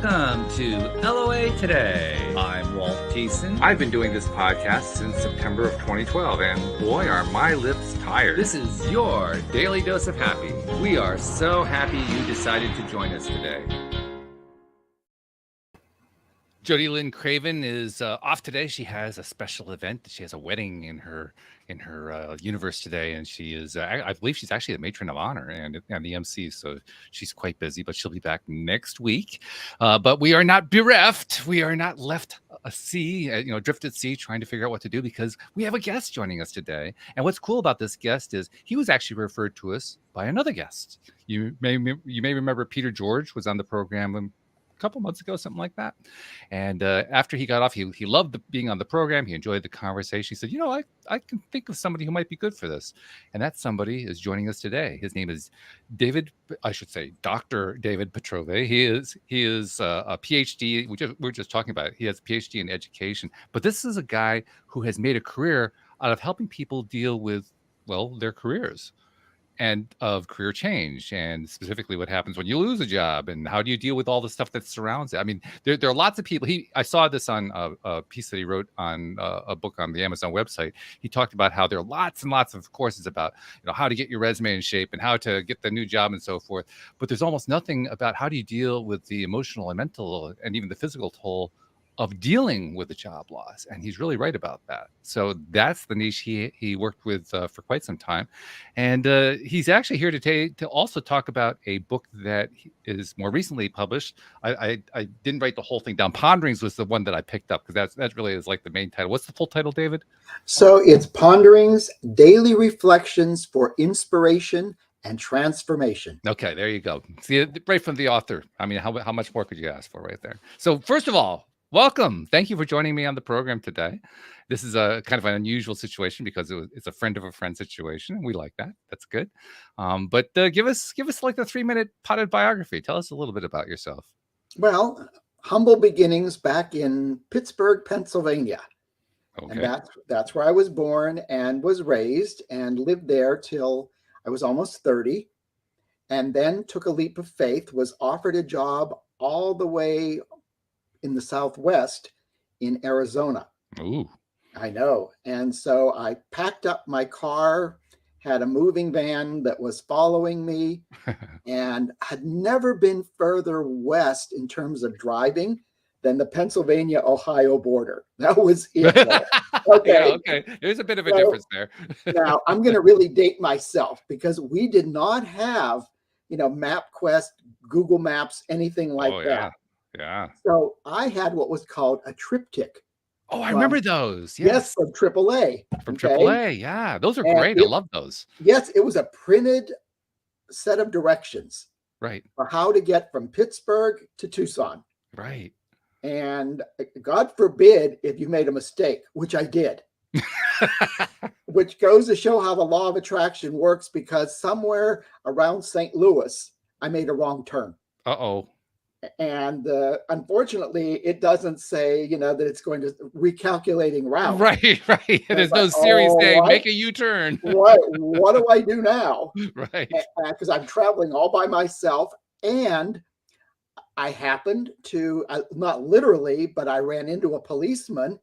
Welcome to LOA Today. I'm Walt Thiessen. I've been doing this podcast since September of 2012, and boy, are my lips tired. This is your daily dose of happy. We are so happy you decided to join us today. Jody Lynn Craven is off today. She has a special event. She has a wedding in her universe today, and she is I believe she's actually the matron of honor and the MC, so she's quite busy, but she'll be back next week. But we are not bereft. We are not left adrift at sea trying to figure out what to do, because we have a guest joining us today. And what's cool about this guest is he was actually referred to us by another guest. You may remember Peter George was on the program a couple months ago, something like that. And after he got off, he loved being on the program. He enjoyed the conversation. He said, I can think of somebody who might be good for this. And that somebody is joining us today. His name is Dr. David Petrovay. He is a PhD. We were just talking about it. He has a PhD in education. But this is a guy who has made a career out of helping people deal with, their careers and of career change, and specifically what happens when you lose a job and how do you deal with all the stuff that surrounds it. I mean, there are lots of people. I saw this on a piece that he wrote on a book on the Amazon website. He talked about how there are lots and lots of courses about how to get your resume in shape and how to get the new job and so forth. But there's almost nothing about how do you deal with the emotional and mental and even the physical toll of dealing with the job loss. And he's really right about that. So that's the niche he worked with for quite some time. And he's actually here today to also talk about a book that is more recently published. I didn't write the whole thing down. Ponderings was the one that I picked up, because that really is like the main title. What's the full title, David? So it's Ponderings, Daily Reflections for Inspiration and Transformation. Okay, there you go. See, right from the author. I mean, how much more could you ask for right there? So first of all, welcome. Thank you for joining me on the program today. This is a kind of an unusual situation because it's a friend of a friend situation, and we like that. That's good. But give us like the 3-minute potted biography. Tell us a little bit about yourself. Well, humble beginnings back in Pittsburgh, Pennsylvania. Okay. And that's where I was born and was raised, and lived there till I was almost 30, and then took a leap of faith, was offered a job all the way in the Southwest in Arizona. Ooh. I know. And so I packed up my car, had a moving van that was following me, and had never been further west in terms of driving than the Pennsylvania-Ohio border. That was it. Okay. Yeah, okay. There's a bit of a difference there. Now, I'm going to really date myself, because we did not have, MapQuest, Google Maps, anything like that. Yeah. So I had what was called a triptych. Oh, I remember those. Yes, from AAA. From AAA, yeah. Those are great. I love those. Yes, it was a printed set of directions. Right. For how to get from Pittsburgh to Tucson. Right. And God forbid if you made a mistake, which I did. Which goes to show how the law of attraction works, because somewhere around St. Louis, I made a wrong turn. Uh-oh. And unfortunately, it doesn't say, that it's going to recalculating route. Right. There's no series saying make a U-turn. What do I do now? Right. Because I'm traveling all by myself, and I happened to, not literally, but I ran into a policeman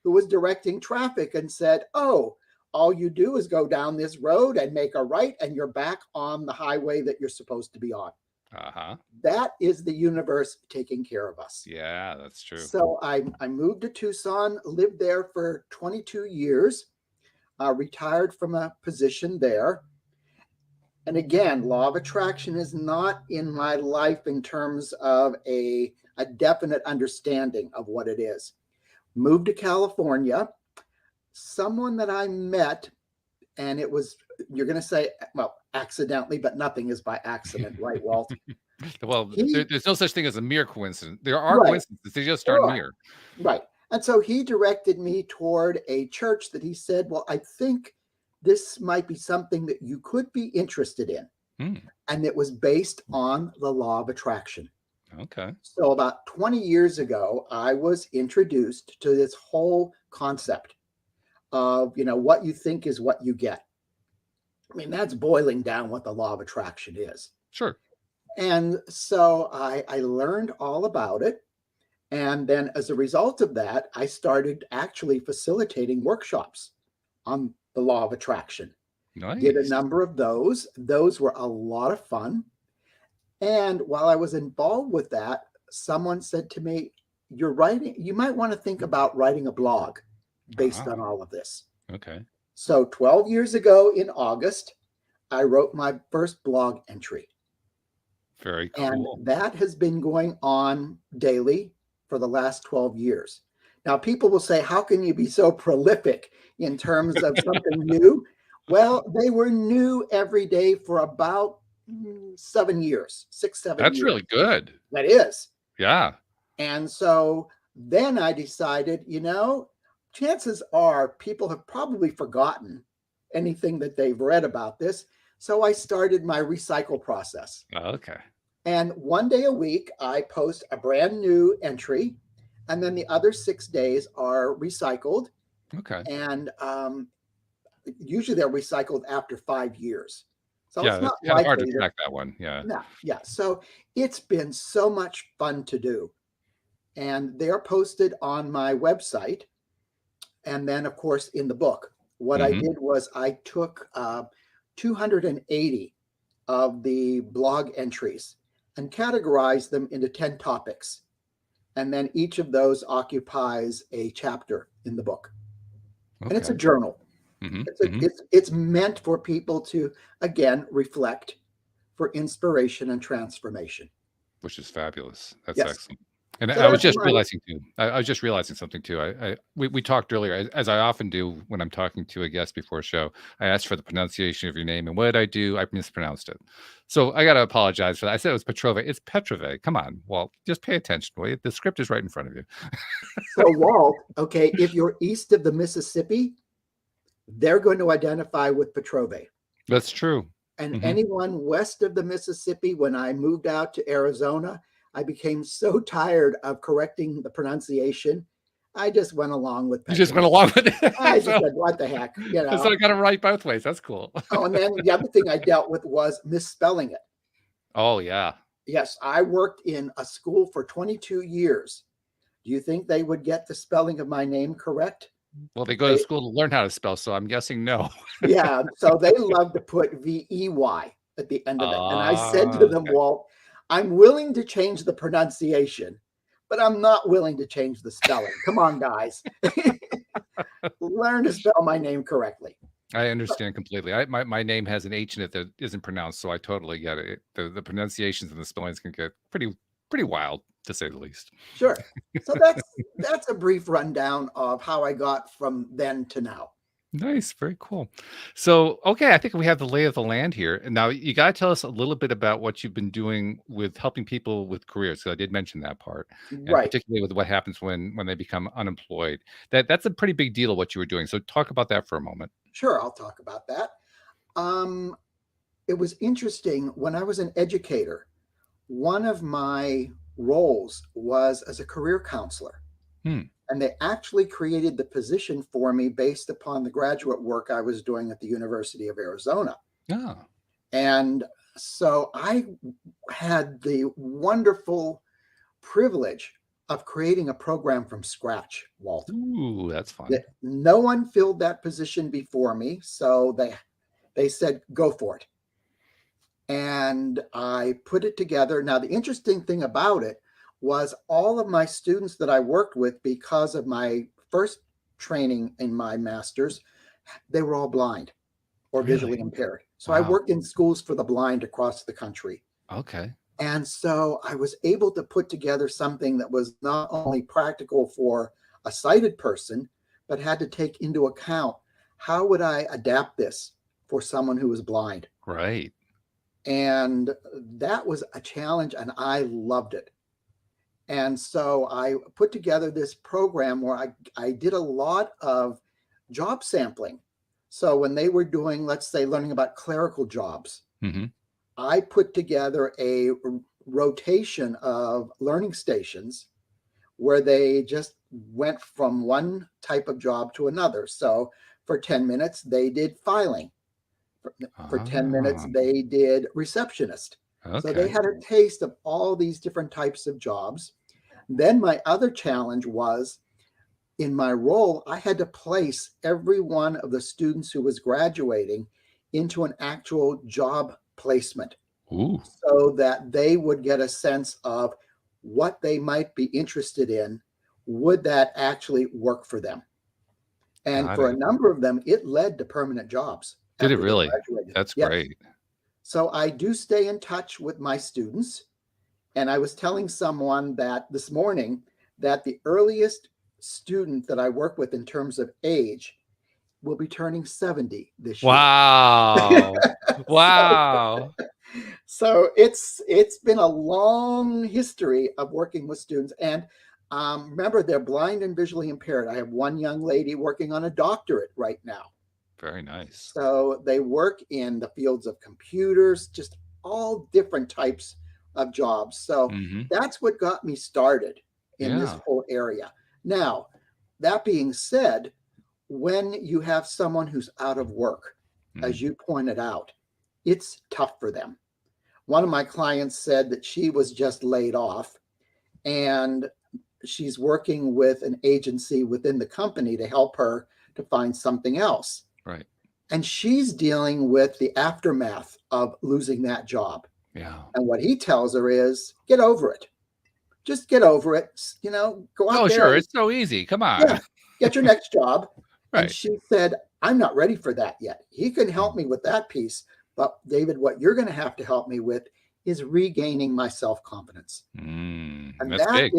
who was directing traffic and said, "Oh, all you do is go down this road and make a right, and you're back on the highway that you're supposed to be on." Uh-huh. That is the universe taking care of us. Yeah, that's true. So I moved to Tucson, lived there for 22 years, retired from a position there. And again, law of attraction is not in my life in terms of a definite understanding of what it is. Moved to California. Someone that I met, and it was, you're going to say, well, accidentally, but nothing is by accident, right, Walt? Well, there's no such thing as a mere coincidence. There are coincidences. They just aren't mere. Right. And so he directed me toward a church that he said, well, I think this might be something that you could be interested in. And it was based on the law of attraction. Okay. So about 20 years ago, I was introduced to this whole concept of, what you think is what you get. I mean, that's boiling down what the law of attraction is. Sure. And so I learned all about it. And then as a result of that, I started actually facilitating workshops on the law of attraction. Did a Nice. number of those. Those were a lot of fun. And while I was involved with that, someone said to me, "You're writing, you might want to think about writing a blog based Ah, on all of this." okay. So 12 years ago in August, I wrote my first blog entry. Very And cool. that has been going on daily for the last 12 years. Now, people will say, how can you be so prolific in terms of something new? Well, they were new every day for about 7 years, 6, 7 That's years. really good. That is. Yeah. And so then I decided, chances are people have probably forgotten anything that they've read about this. So I started my recycle process. Okay. And one day a week, I post a brand new entry, and then the other 6 days are recycled. Okay. And usually they're recycled after 5 years. So Yeah, it's that's not kind of hard to likely that, track that one. Yeah. no, yeah. So it's been so much fun to do. And they're posted on my website. And then, of course, in the book, what I Hmm. did was I took 280 of the blog entries and categorize them into 10 topics. And then each of those occupies a chapter in the book. And it's a Okay. journal. Hmm. It's, a, Hmm. it's meant for people to, again, reflect for inspiration and transformation. Which is fabulous. That's Yes. excellent. And So I was that's just my, realizing too. I was just realizing something too. We talked earlier, as I often do when I'm talking to a guest before a show. I asked for the pronunciation of your name, and what did I do? I mispronounced it. So I got to apologize for that. I said it was Petrovay. It's Petrovay. Come on, Walt. Just pay attention. Will you? The script is right in front of you. so Walt, okay, if you're east of the Mississippi, they're going to identify with Petrovay. That's true. And Hmm. anyone west of the Mississippi, when I moved out to Arizona, I became so tired of correcting the pronunciation. I just went along with You just Petrovay. went along with I it. just said, what the heck, So I got it right both ways. That's cool. Oh, and then the other thing I dealt with was misspelling it. Oh yeah. Yes, I worked in a school for 22 years. Do you think they would get the spelling of my name correct? Well, they go to They, school to learn how to spell, so I'm guessing no. yeah, so they love to put VEY at the end of it. And I said to them, Okay. Walt, I'm willing to change the pronunciation, but I'm not willing to change the spelling. Come on, guys. Learn to spell my name correctly. I understand completely. My name has an H in it that isn't pronounced, so I totally get it. The pronunciations and the spellings can get pretty wild, to say the least. Sure. So that's a brief rundown of how I got from then to now. Nice, very cool. So, okay, I think we have the lay of the land here. And now you got to tell us a little bit about what you've been doing with helping people with careers. So I did mention that part, and Right. particularly with what happens when they become unemployed. That's a pretty big deal what you were doing. So talk about that for a moment. Sure, I'll talk about that. Um, it was interesting when I was an educator, one of my roles was as a career counselor. Hmm. And they actually created the position for me based upon the graduate work I was doing at the University of Arizona. Yeah. And so I had the wonderful privilege of creating a program from scratch, Walt. Ooh, that's fun. That no one filled that position before me, so they said go for it. And I put it together. Now the interesting thing about it was all of my students that I worked with, because of my first training in my master's, they were all blind or visually Really? impaired. So I Wow. worked in schools for the blind across the country. Okay. And so I was able to put together something that was not only practical for a sighted person, but had to take into account how would I adapt this for someone who was blind. Right. And that was a challenge, and I loved it. And so I put together this program where I did a lot of job sampling. So when they were doing, let's say, learning about clerical jobs, Hmm. I put together a rotation of learning stations where they just went from one type of job to another. So for 10 minutes, they did filing. For 10 minutes, Ah, they did receptionist. So they Okay. had a taste of all these different types of jobs. Then my other challenge was in my role, I had to place every one of the students who was graduating into an actual job placement Ooh, so that they would get a sense of what they might be interested in. Would that actually work for them? And got for a it. number of them, it led to permanent jobs Did it after they really? graduated. That's Yes. great. So I do stay in touch with my students. And I was telling someone that this morning that the earliest student that I work with in terms of age will be turning 70 this year. Wow. so, Wow. so it's been a long history of working with students. And remember, they're blind and visually impaired. I have one young lady working on a doctorate right now. Very nice. So they work in the fields of computers, just all different types of jobs. So Hmm. that's what got me started in this Yeah. whole area. Now, that being said, when you have someone who's out of work, as Mm. you pointed out, it's tough for them. One of my clients said that she was just laid off and she's working with an agency within the company to help her to find something else. Right. And she's dealing with the aftermath of losing that job. Yeah. And what he tells her is get over it. Just get over it. Go out Oh, there sure. and, It's so easy. Come yeah, on. get your next job. And Right. she said, I'm not ready for that yet. He can help Mm. me with that piece. But David, what you're going to have to help me with is regaining my self-confidence. And That's big.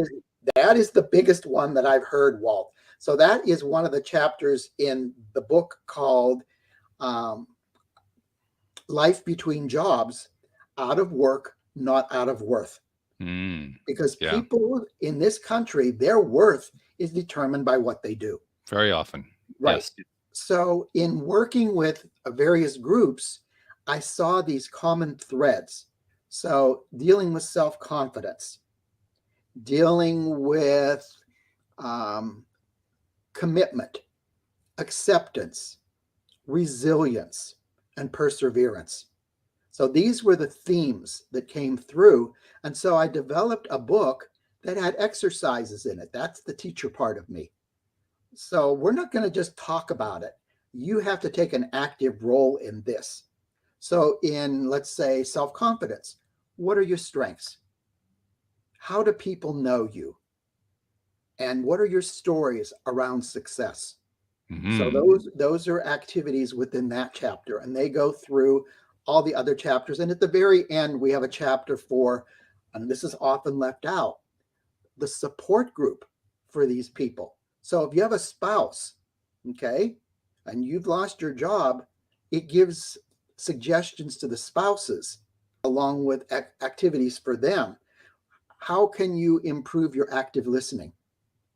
that is the biggest one that I've heard, Walt. So that is one of the chapters in the book called um, Life Between Jobs, Out of Work, Not Out of Worth. Mm. Because Yeah. people in this country, their worth is determined by what they do. Very often. Right. Yes. So, in working with various groups, I saw these common threads. So, dealing with self confidence, dealing with um, commitment, acceptance, resilience, and perseverance. So these were the themes that came through. And so I developed a book that had exercises in it. That's the teacher part of me. So we're not going to just talk about it. You have to take an active role in this. So, in, let's say, self confidence, what are your strengths? How do people know you? And what are your stories around success? So Hmm. those are activities within that chapter, and they go through all the other chapters. And at the very end, we have a chapter for, and this is often left out, the support group for these people. So if you have a spouse, okay, and you've lost your job, it gives suggestions to the spouses along with activities for them. How can you improve your active listening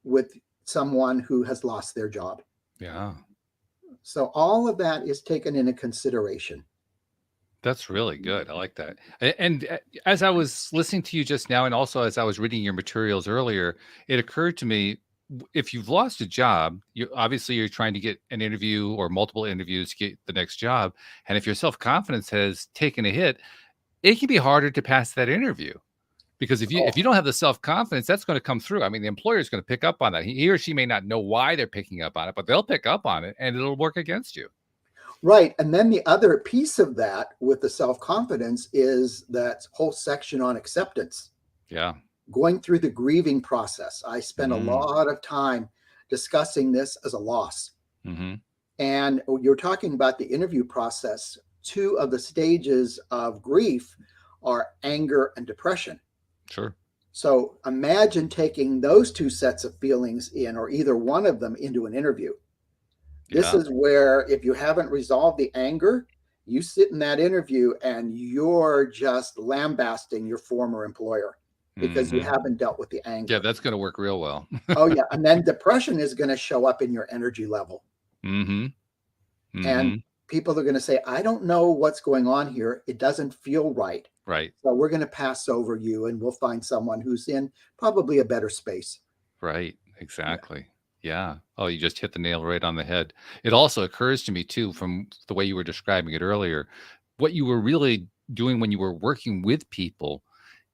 with someone who has lost their job? Yeah. So all of that is taken into consideration. That's really good. I like that. And as I was listening to you just now, and also as I was reading your materials earlier, it occurred to me if you've lost a job, you obviously you're trying to get an interview or multiple interviews to get the next job. And if your self confidence has taken a hit, it can be harder to pass that interview. Because Oh, if you don't have the self confidence, that's going to come through. I mean, the employer is going to pick up on that. He or she may not know why they're picking up on it, but they'll pick up on it, and it'll work against you. right. And then the other piece of that with the self confidence is that whole section on acceptance, Yeah. going through the grieving process. I spend a Mm. lot of time discussing this as a loss. Hmm. And you're talking about the interview process. Two of the stages of grief are anger and depression. Sure. So imagine taking those two sets of feelings in, or either one of them, into an interview. This Yeah. is where, if you haven't resolved the anger, you sit in that interview and you're just lambasting your former employer because you Hmm. haven't dealt with the Yeah, anger. that's going to work real well. Oh, yeah. And then depression is going to show up in your energy level. Hmm. And Hmm. people are going to say, I don't know what's going on here. It doesn't feel right. Right. So we're going to pass over you and we'll find someone who's in probably a better space. Right. Yeah. Exactly. Yeah. Oh, you just hit the nail right on the head. It also occurs to me too, from the way you were describing it earlier, what you were really doing when you were working with people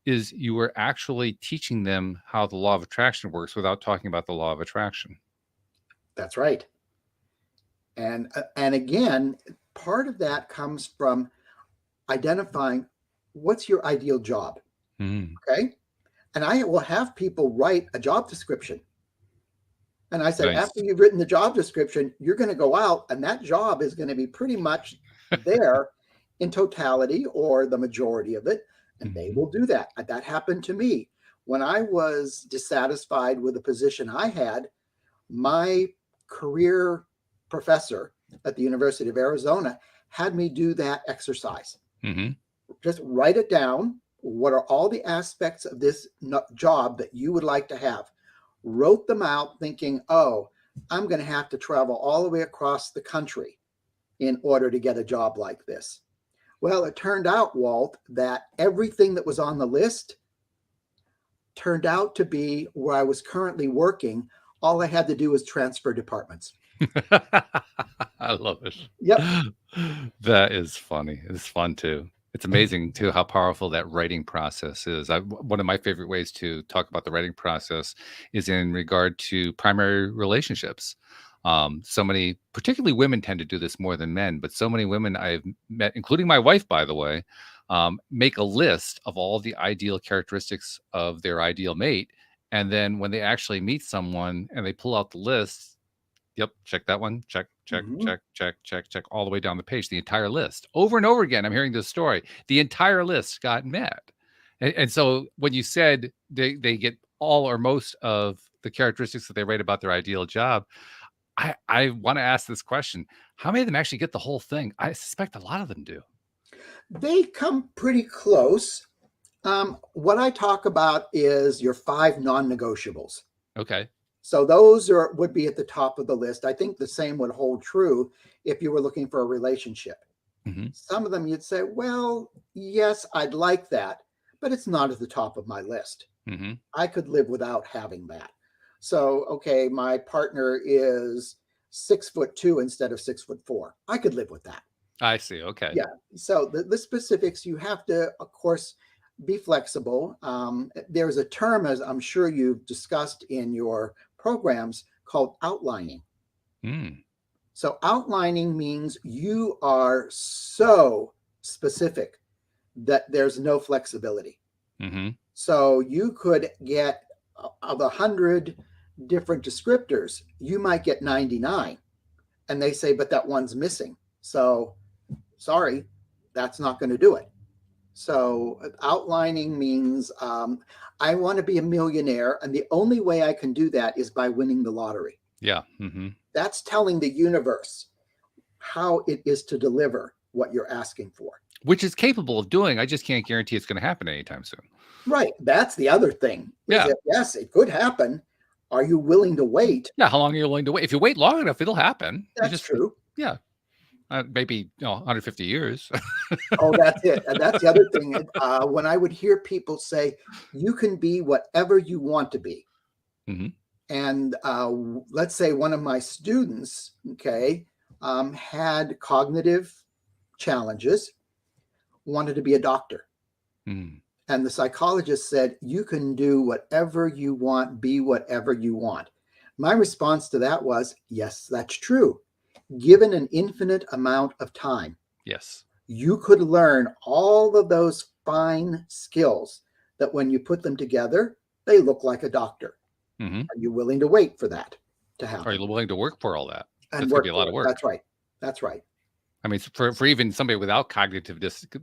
is you were actually teaching them how the law of attraction works without talking about the law of attraction. That's right. And again, part of that comes from identifying what's your ideal job. Mm. Okay. And I will have people write a job description. And I said, Nice. after you've written the job description, you're going to go out and that job is going to be pretty much there in totality or the majority of it. And they will do that. That happened to me. When I was dissatisfied with the position I had, my career professor at the University of Arizona had me do that exercise. Mm-hmm. Just write it down. What are all the aspects of this job that you would like to have? Wrote them out thinking, oh, I'm going to have to travel all the way across the country in order to get a job like this. Well, it turned out, Walt, that everything that was on the list turned out to be where I was currently working. All I had to do was transfer departments. I love it. Yep. That is funny. It's fun too. It's amazing too how powerful that writing process is. One of my favorite ways to talk about the writing process is in regard to primary relationships. So many, particularly women, tend to do this more than men, but so many women I've met, including my wife, by the way, make a list of all the ideal characteristics of their ideal mate. And then when they actually meet someone and they pull out the list, yep, check that one. Check, check, Mhm. check, check, check, check, all the way down the page, the entire list. Over and over again, I'm hearing this story. The entire list got met. And so when you said they get all or most of the characteristics that they rate about their ideal job, I want to ask this question. How many of them actually get the whole thing? I suspect a lot of them do. They come pretty close. What I talk about is your 5 non-negotiables. Okay. So those would be at the top of the list. I think the same would hold true if you were looking for a relationship. Mm-hmm. Some of them you'd say, well, yes, I'd like that, but it's not at the top of my list. Mm-hmm. I could live without having that. So, okay, my partner is 6'2" instead of 6'4". I could live with that. I see. Okay. Yeah. So the specifics, you have to, of course, be flexible. There's a term, as I'm sure you've discussed in your programs, called outlining. Mm. So outlining means you are so specific that there's no flexibility. Mm-hmm. So you could get, of 100 different descriptors, you might get 99. And they say, but that one's missing. So sorry, that's not going to do it. So outlining means I want to be a millionaire, and the only way I can do that is by winning the lottery. Yeah. Mm-hmm. That's telling the universe how it is to deliver what you're asking for. Which is capable of doing. I just can't guarantee it's going to happen anytime soon. Right. That's the other thing. Yeah. Yes, it could happen. Are you willing to wait? Yeah. How long are you willing to wait? If you wait long enough, it'll happen. That's true. Yeah. Maybe 150 years. Oh, that's it. And that's the other thing. When I would hear people say, you can be whatever you want to be. Mm-hmm. And let's say one of my students, okay, had cognitive challenges, wanted to be a doctor. Mm. And the psychologist said, you can do whatever you want, be whatever you want. My response to that was, yes, that's true. Given an infinite amount of time, Yes, you could learn all of those fine skills that when you put them together, they look like a doctor. mm-hmm. Are you willing to wait for that to happen? Are you willing to work for all that? And That's going to be a lot of work. That's right. That's right. I mean, for even somebody without cognitive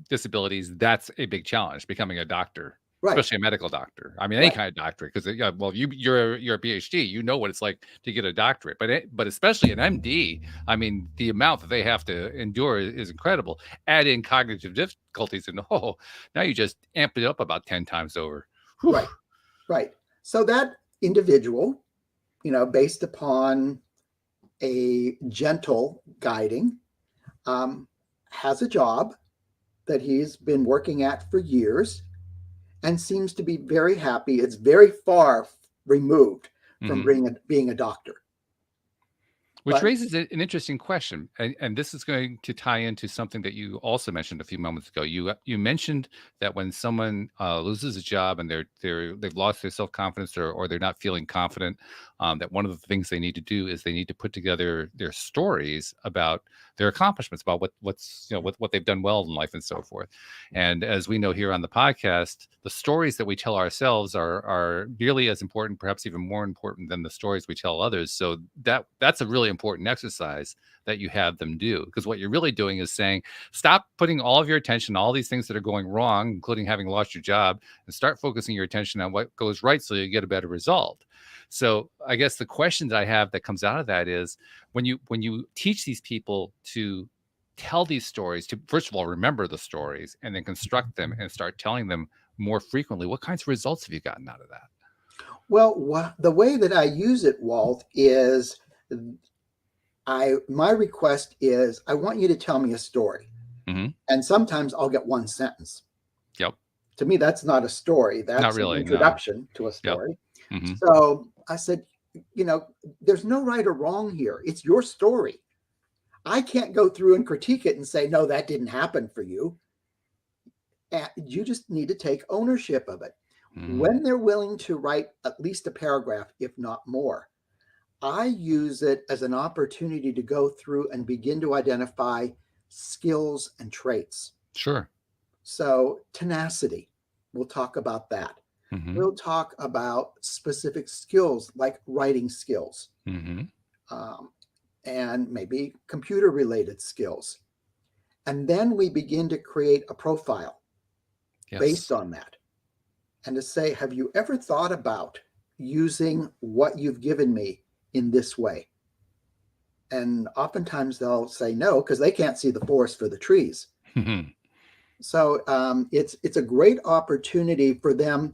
disabilities, that's a big challenge, becoming a doctor, Right. especially a medical doctor. I mean, any kind of doctorate, because well, you're a PhD, you know what it's like to get a doctorate, but especially an MD. I mean, the amount that they have to endure is incredible. Add in cognitive difficulties, and now you just amp it up about 10 times over. Whew. Right. Right. So that individual, based upon a gentle guiding, has a job that he's been working at for years and seems to be very happy. It's very far removed from Mm-hmm. being a doctor. Which But raises an interesting question, and this is going to tie into something that you also mentioned a few moments ago. You mentioned that when someone loses a job and they've lost their self confidence or they're not feeling confident, that one of the things they need to do is they need to put together their stories about their accomplishments, about what's what they've done well in life and so forth. And as we know here on the podcast, the stories that we tell ourselves are nearly as important, perhaps even more important than the stories we tell others. So that's a really important exercise that you have them do, because what you're really doing is saying, stop putting all of your attention on all these things that are going wrong, including having lost your job, and start focusing your attention on what goes right so you get a better result. So I guess the question that I have that comes out of that is, when you teach these people to tell these stories, to first of all remember the stories and then construct them and start telling them more frequently, what kinds of results have you gotten out of that? well, the way that I use it, Walt, is my request is I want you to tell me a story. Mm-hmm. And sometimes I'll get one sentence. Yep. To me, that's not a story. Not That's an really. No. introduction to a Yep. story. Mm-hmm. So I said, there's no right or wrong here. It's your story. I can't go through and critique it and say, no, that didn't happen for you. You just need to take ownership of it. Mm-hmm. When they're willing to write at least a paragraph, if not more, I use it as an opportunity to go through and begin to identify skills and traits. Sure. So tenacity, we'll talk about that. Mm-hmm. We'll talk about specific skills like writing skills, Mm-hmm. and maybe computer related skills. And then we begin to create a profile based on that. And to say, have you ever thought about using what you've given me in this way? And oftentimes they'll say no, because they can't see the forest for the trees. Mm-hmm. So it's a great opportunity for them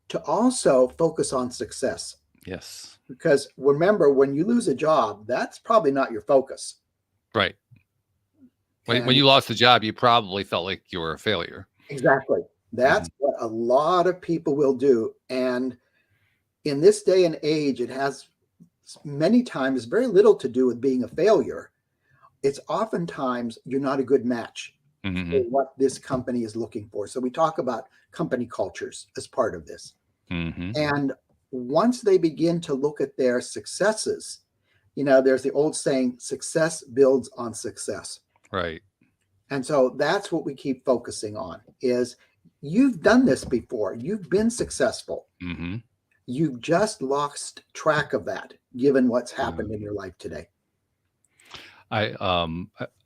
to also focus on success. Yes. Because remember, when you lose a job, that's probably not your focus. Right. When you lost the job, you probably felt like you were a failure. Exactly. That's what a lot of people will do. And in this day and age, it has many times very little to do with being a failure. It's oftentimes you're not a good match for what this company is looking for. So we talk about company cultures as part of this. Mm-hmm. And once they begin to look at their successes, there's the old saying, success builds on success. Right. And so that's what we keep focusing on is you've done this before. You've been successful. Mm-hmm. You've just lost track of that, given what's happened in your life today.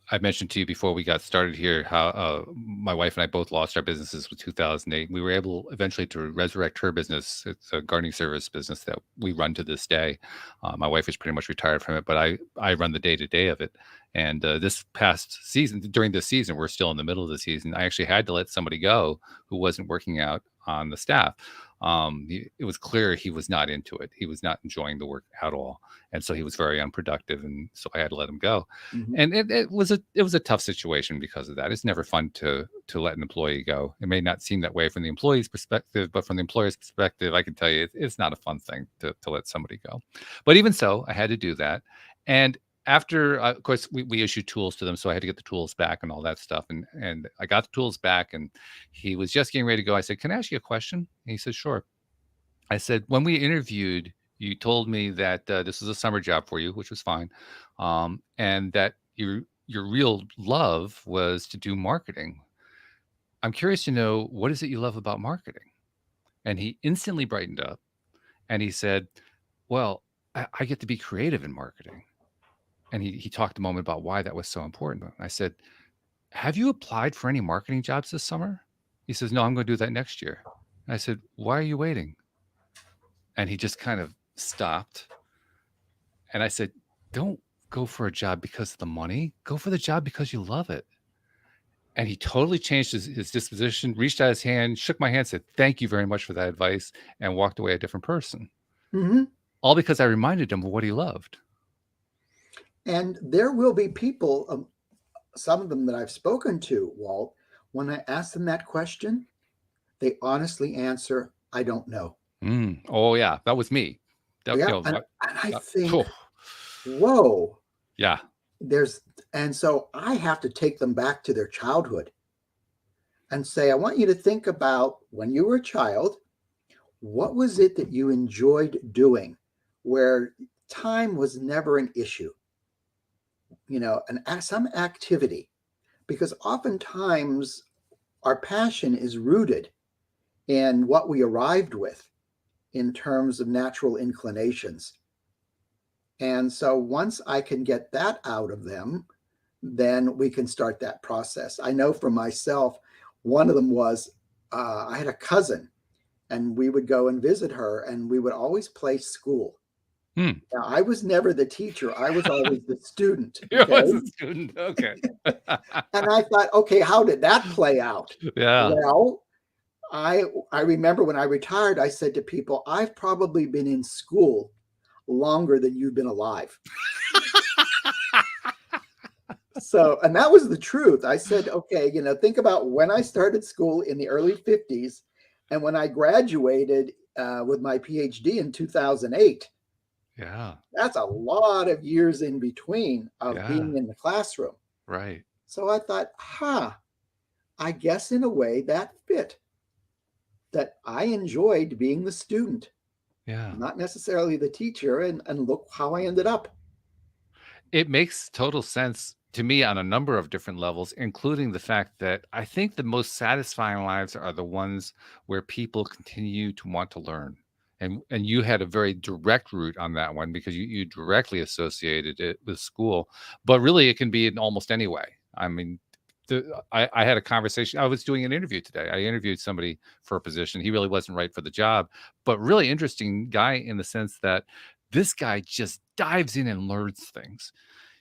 I mentioned to you before we got started here how my wife and I both lost our businesses with 2008. We were able eventually to resurrect her business. It's a gardening service business that we run to this day. My wife is pretty much retired from it, but I run the day-to-day of it. And this past season, during this season, we're still in the middle of the season, I actually had to let somebody go who wasn't working out on the staff. It was clear he was not into it. He was not enjoying the work at all. And so he was very unproductive. And so I had to let him go. Mm-hmm. And it was a tough situation because of that. It's never fun to let an employee go. It may not seem that way from the employee's perspective, but from the employer's perspective, I can tell you it's not a fun thing to let somebody go. But even so, I had to do that. And after, of course, we issued tools to them, so I had to get the tools back and all that stuff. And I got the tools back, and he was just getting ready to go. I said, "Can I ask you a question?" And he said, "Sure." I said, "When we interviewed, you told me that this was a summer job for you, which was fine, and that your real love was to do marketing. I'm curious to know, what is it you love about marketing?" And he instantly brightened up, and he said, "Well, I get to be creative in marketing." And he talked a moment about why that was so important. And I said, "Have you applied for any marketing jobs this summer?" He says, "No, I'm going to do that next year." And I said, "Why are you waiting?" And he just kind of stopped. And I said, "Don't go for a job because of the money. Go for the job because you love it." And he totally changed his disposition, reached out his hand, shook my hand, said, "Thank you very much for that advice," and walked away a different person. Mm-hmm. All because I reminded him of what he loved. And there will be people, some of them that I've spoken to, Walt, when I ask them that question, they honestly answer, "I don't know." Oh, yeah, that was me. And I think whoa, Yeah. and so I have to take them back to their childhood and say, I want you to think about when you were a child, what was it that you enjoyed doing where time was never an issue, some activity, because oftentimes our passion is rooted in what we arrived with in terms of natural inclinations. And so once I can get that out of them, then we can start that process. I know for myself, one of them was I had a cousin and we would go and visit her and we would always play school. Hmm. Now, I was never the teacher. I was always the student. You Okay. was a student. Okay. And I thought, okay, how did that play out? Yeah. Well, I remember when I retired, I said to people, I've probably been in school longer than you've been alive. So, and that was the truth. I said, okay, think about when I started school in the early 50s and when I graduated with my PhD in 2008. Yeah. That's a lot of years in between of Yeah. being in the classroom. Right. So I thought, I guess in a way that fit, that I enjoyed being the student, Yeah. not necessarily the teacher. And look how I ended up. It makes total sense to me on a number of different levels, including the fact that I think the most satisfying lives are the ones where people continue to want to learn. And you had a very direct route on that one because you directly associated it with school, but really it can be in almost any way. I mean, I had a conversation. I was doing an interview today. I interviewed somebody for a position. He really wasn't right for the job, but really interesting guy in the sense that this guy just dives in and learns things.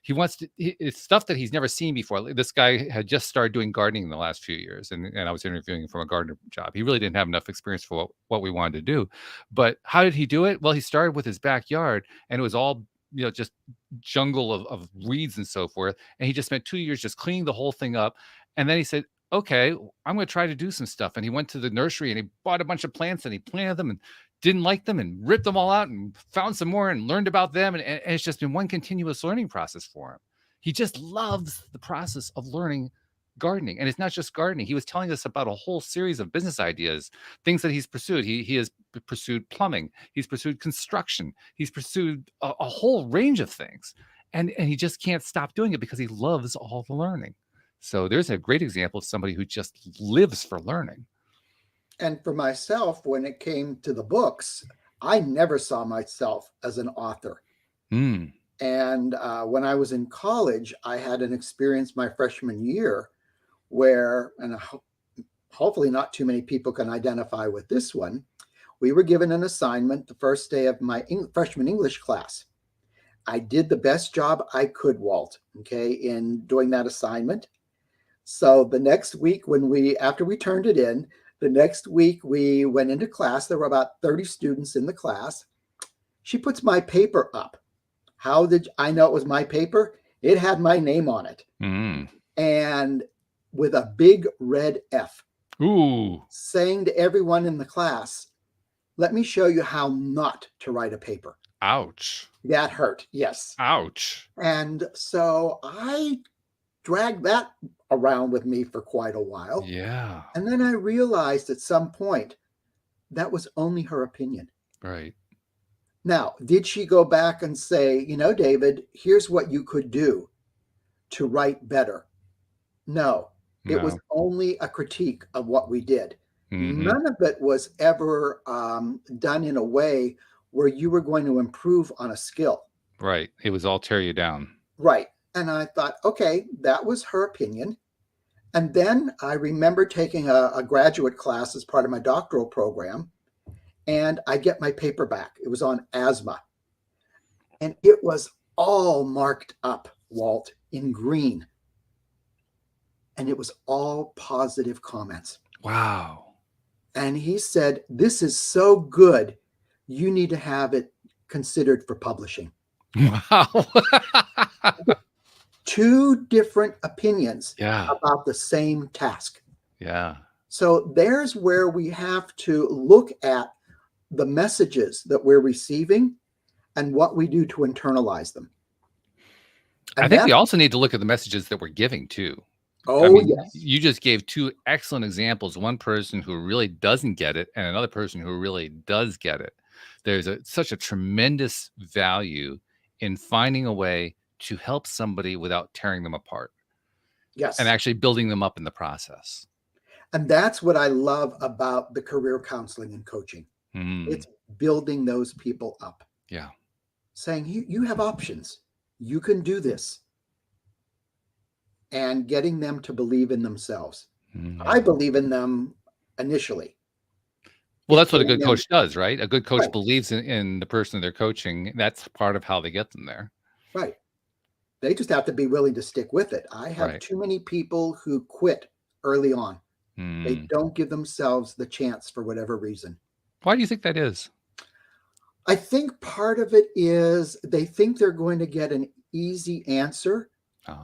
He wants to, it's stuff that he's never seen before. Like, this guy had just started doing gardening in the last few years, and I was interviewing him for a gardener job. He really didn't have enough experience for what we wanted to do. But how did he do it? Well, he started with his backyard, and it was all, just jungle of weeds and so forth. And he just spent 2 years just cleaning the whole thing up. And then he said, okay, I'm going to try to do some stuff. And he went to the nursery and he bought a bunch of plants and he planted them and didn't like them and ripped them all out and found some more and learned about them. And it's just been one continuous learning process for him. He just loves the process of learning gardening. And it's not just gardening. He was telling us about a whole series of business ideas, things that he's pursued. He has pursued plumbing. He's pursued construction. He's pursued a whole range of things. And he just can't stop doing it because he loves all the learning. So there's a great example of somebody who just lives for learning. And for myself, when it came to the books, I never saw myself as an author. Mm. And when I was in college, I had an experience my freshman year where, and hopefully not too many people can identify with this one, we were given an assignment the first day of my freshman English class. I did the best job I could, Walt, okay, in doing that assignment. So the next week after we turned it in, the next week we went into class. There were about 30 students in the class. She puts my paper up. How did I know it was my paper? It had my name on it. Mm. And with a big red F. Ooh. Saying to everyone in the class, let me show you how not to write a paper. Ouch. That hurt. Yes. Ouch. And so I dragged that around with me for quite a while. Yeah. And then I realized at some point that was only her opinion. Right. Now, did she go back and say, David, here's what you could do to write better? No, it was only a critique of what we did. Mm-hmm. None of it was ever done in a way where you were going to improve on a skill. Right. It was all tear you down. Right. And I thought, okay, that was her opinion. And then I remember taking a graduate class as part of my doctoral program, and I get my paper back. It was on asthma. And it was all marked up, Walt, in green. And it was all positive comments. Wow. And he said, this is so good, you need to have it considered for publishing. Wow. Two different opinions Yeah. about the same task. Yeah. So there's where we have to look at the messages that we're receiving and what we do to internalize them. I And think we that's, also need to look at the messages that we're giving too. I oh, mean, yes. you just gave two excellent examples. One person who really doesn't get it, and another person who really does get it. There's such a tremendous value in finding a way to help somebody without tearing them apart and Yes. actually building them up in the process. And that's what I love about the career counseling and coaching. Mm, It's building those people up, yeah. saying, you have options. You can do this. And getting them to believe in themselves. I Mm. believe in them initially. Well, It's that's what a getting good them coach does, right? A good coach right, believes in the person they're coaching. That's part of how they get them there. right. They just have to be willing to stick with it. I have Right. too many people who quit early on. They Mm. don't give themselves the chance for whatever reason. Why do you think that is? I think part of it is they think they're going to get an easy answer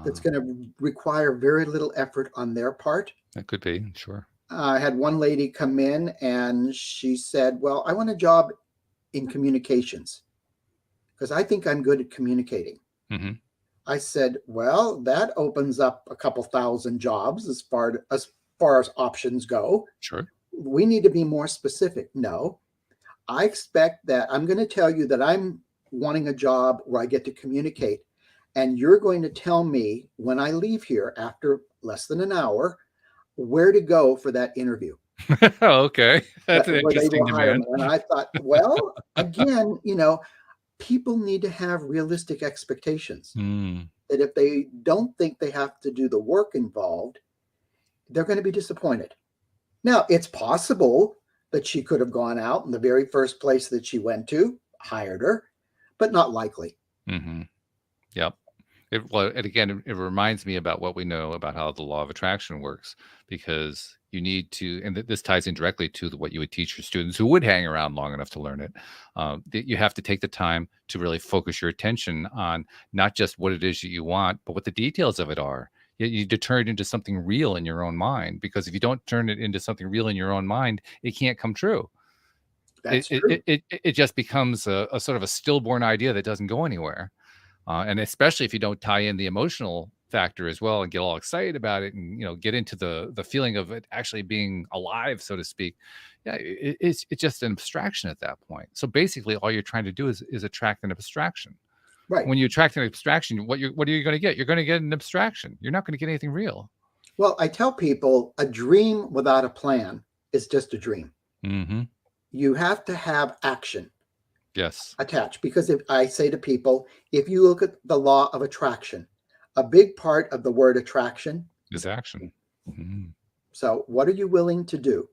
that's Ah, going to require very little effort on their part. that could be, sure. I had one lady come in and she said, well, I want a job in communications because I think I'm good at communicating. Mhm. I said, well, that opens up a couple thousand jobs as far as options go. Sure. We need to be more specific. No, I expect that I'm going to tell you that I'm wanting a job where I get to communicate. And you're going to tell me when I leave here after less than an hour where to go for that interview Okay. That's an where they interesting will hire me. demand. And I thought, well, again, people need to have realistic expectations Mm, that if they don't think they have to do the work involved, they're going to be disappointed. Now, it's possible that she could have gone out and the very first place that she went to hired her, but not likely. mhm. Yep. Well, and again, it reminds me about what we know about how the law of attraction works, because you need to, and this ties in directly to what you would teach your students who would hang around long enough to learn it. That you have to take the time to really focus your attention on not just what it is that you want, but what the details of it are. You to turn it into something real in your own mind, because if you don't turn it into something real in your own mind, it can't come true. That's true. It just becomes a sort of a stillborn idea that doesn't go anywhere. And especially if you don't tie in the emotional factor as well and get all excited about it, and get into the feeling of it actually being alive, so to speak. Yeah, it's just an abstraction at that point. So basically all you're trying to do is attract an abstraction. Right. When you attract an abstraction, what are you going to get? You're going to get an abstraction. You're not going to get anything real. Well, I tell people a dream without a plan is just a dream. Hmm. You have to have action Yes. attached because if I say to people, if you look at the law of attraction, a big part of the word attraction Is is action. action. Mhm. So, what are you willing to do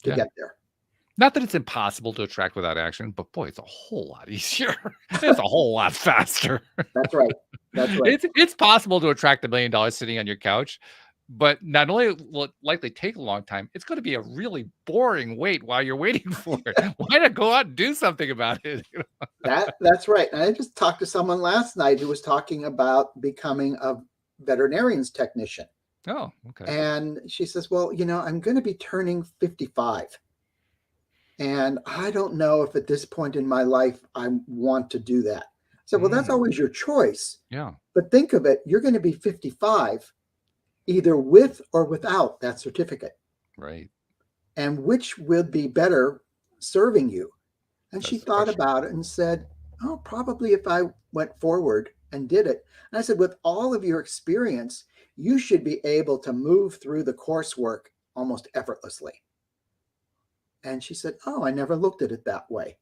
to Yeah. get there? Not that it's impossible to attract without action, but boy, it's a whole lot easier. It's a whole lot faster. That's right. That's right. It's possible to attract $1 million sitting on your couch, but not only will it likely take a long time, it's gonna be a really boring wait while you're waiting for it. Why not go out and do something about it? That's right. And I just talked to someone last night who was talking about becoming a veterinarian's technician. Oh, okay. And she says, well, I'm going to be turning 55. And I don't know if at this point in my life I want to do that. I said, well, that's Mm, always your choice. yeah, But think of it, you're going to be 55 either with or without that certificate. right. And which would be better serving you? And she That's the thought question. about it and said, oh, probably if I went forward and did it. And I said, with all of your experience, you should be able to move through the coursework almost effortlessly. And she said, oh, I never looked at it that way.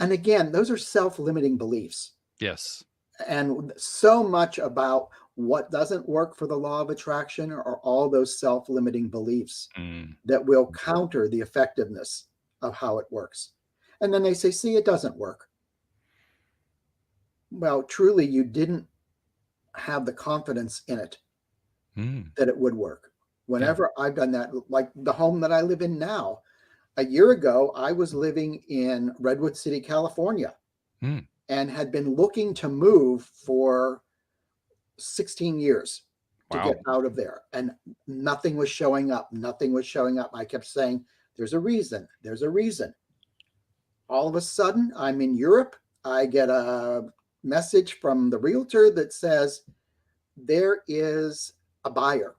And again, those are self-limiting beliefs. Yes. And so much about what doesn't work for the law of attraction are all those self-limiting beliefs Mm, that will counter the effectiveness of how it works. And then they say, see, it doesn't work. Well, truly, you didn't have the confidence in it mm, that it would work. yeah. Whenever I've done that, like the home that I live in now, a year ago, I was living in Redwood City, California, Mm, and had been looking to move for 16 years to get wow. out of there. And nothing was showing up. Nothing was showing up. I kept saying, there's a reason. There's a reason. All of a sudden, I'm in Europe. I get a message from the realtor that says there is a buyer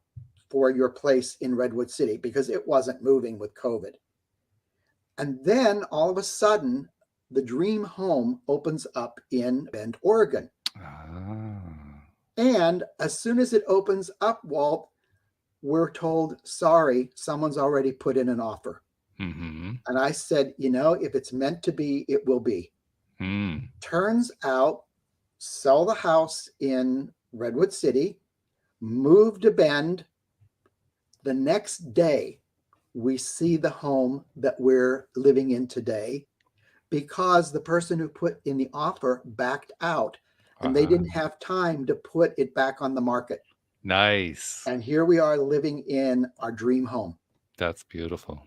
for your place in Redwood City, because it wasn't moving with COVID. And then all of a sudden, the dream home opens up in Bend, Oregon. Ah. And as soon as it opens up, Walt, we're told, sorry, someone's already put in an offer. Mm-hmm. And I said, if it's meant to be, it will be. Mm. Turns out, sell the house in Redwood City, move to Bend. The next day, we see the home that we're living in today, because the person who put in the offer backed out, and they didn't have time to put it back on the market. Nice. And here we are living in our dream home. That's beautiful.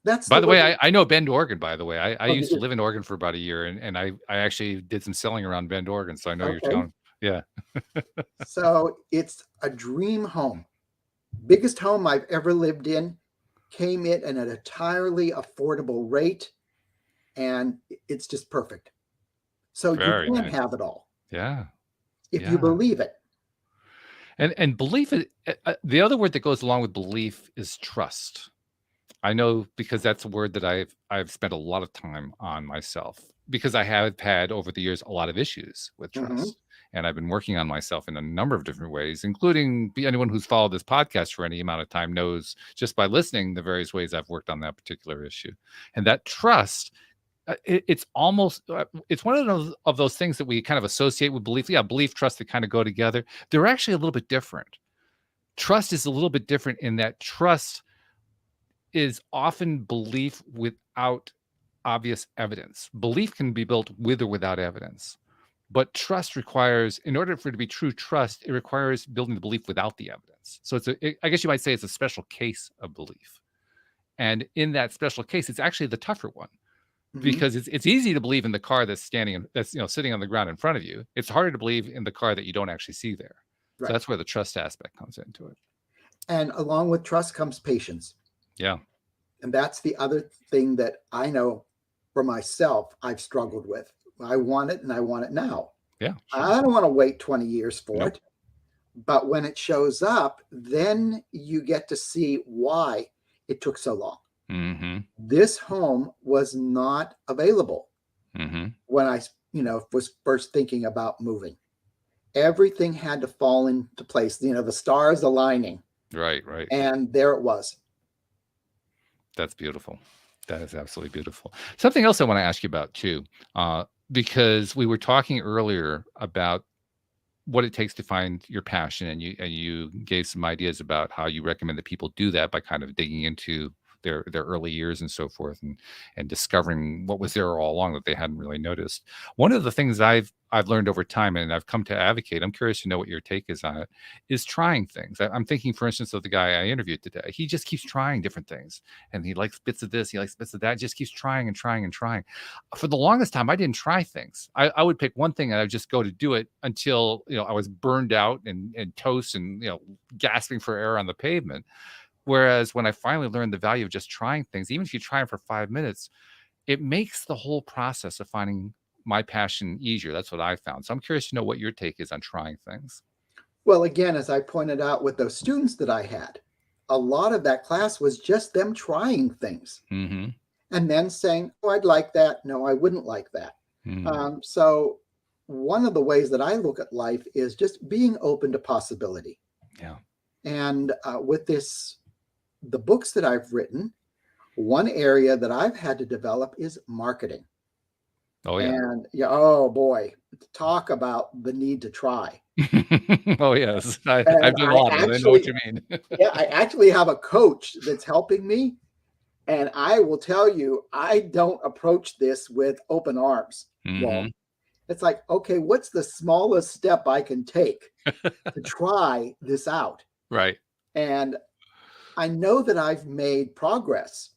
That's By the way, way. I know Bend, Oregon, by the way. I Oh, used to live in Oregon for about a year, and I actually did some selling around Bend, Oregon, so I know your town. Yeah. So it's a dream home. Biggest home I've ever lived in. Came in at an entirely affordable rate, and it's just perfect. So Very you can nice. have it all Yeah. if you Yeah. believe it. And belief, the other word that goes along with belief is trust. I know, because that's a word that I've spent a lot of time on myself, because I have had over the years a lot of issues with trust. And I've been working on myself in a number of different ways, including anyone who's followed this podcast for any amount of time knows, just by listening, the various ways I've worked on that particular issue. And that trust, it's almost, it's one of those things that we kind of associate with belief. Yeah, belief, trust, that kind of go together. They're actually a little bit different. Trust is a little bit different in that trust is often belief without obvious evidence. Belief can be built with or without evidence. But trust requires, in order for it to be true trust, it requires building the belief without the evidence. So I guess you might say it's a special case of belief. And in that special case, it's actually the tougher one, because it's easy to believe in the car that's sitting on the ground in front of you. It's harder to believe in the car that you don't actually see there. Right. So that's where the trust aspect comes into it. And along with trust comes patience. Yeah. And that's the other thing that I know for myself I've struggled with. I want it, and I want it now. Yeah. Sure. I don't want to wait 20 years for Nope. it. But when it shows up, then you get to see why it took so long. Mm-hmm. This home was not available when I, was first thinking about moving. Everything had to fall into place, the stars aligning. Right. And there it was. That's beautiful. That is absolutely beautiful. Something else I want to ask you about too, because we were talking earlier about what it takes to find your passion, and you gave some ideas about how you recommend that people do that by kind of digging into their early years and so forth, and discovering what was there all along that they hadn't really noticed. One of the things I've learned over time, and I've come to advocate, I'm curious to know what your take is on it, is trying things. I'm thinking, for instance, of the guy I interviewed today. He just keeps trying different things, and he likes bits of this, he likes bits of that, just keeps trying and trying and trying. For the longest time, I didn't try things. I would pick one thing and I would just go to do it until I was burned out and toast and gasping for air on the pavement. Whereas when I finally learned the value of just trying things, even if you try them for 5 minutes, it makes the whole process of finding my passion easier. That's what I found. So I'm curious to know what your take is on trying things. Well, again, as I pointed out with those students that I had, a lot of that class was just them trying things and then saying, oh, I'd like that. No, I wouldn't like that. So one of the ways that I look at life is just being open to possibility. Yeah. And with the books that I've written, one area that I've had to develop is marketing. Oh, yeah. And oh boy, talk about the need to try. Oh, yes. I've done a lot of it. I know what you mean. Yeah, I actually have a coach that's helping me. And I will tell you, I don't approach this with open arms. Well, it's like, okay, what's the smallest step I can take to try this out? Right. And I know that I've made progress,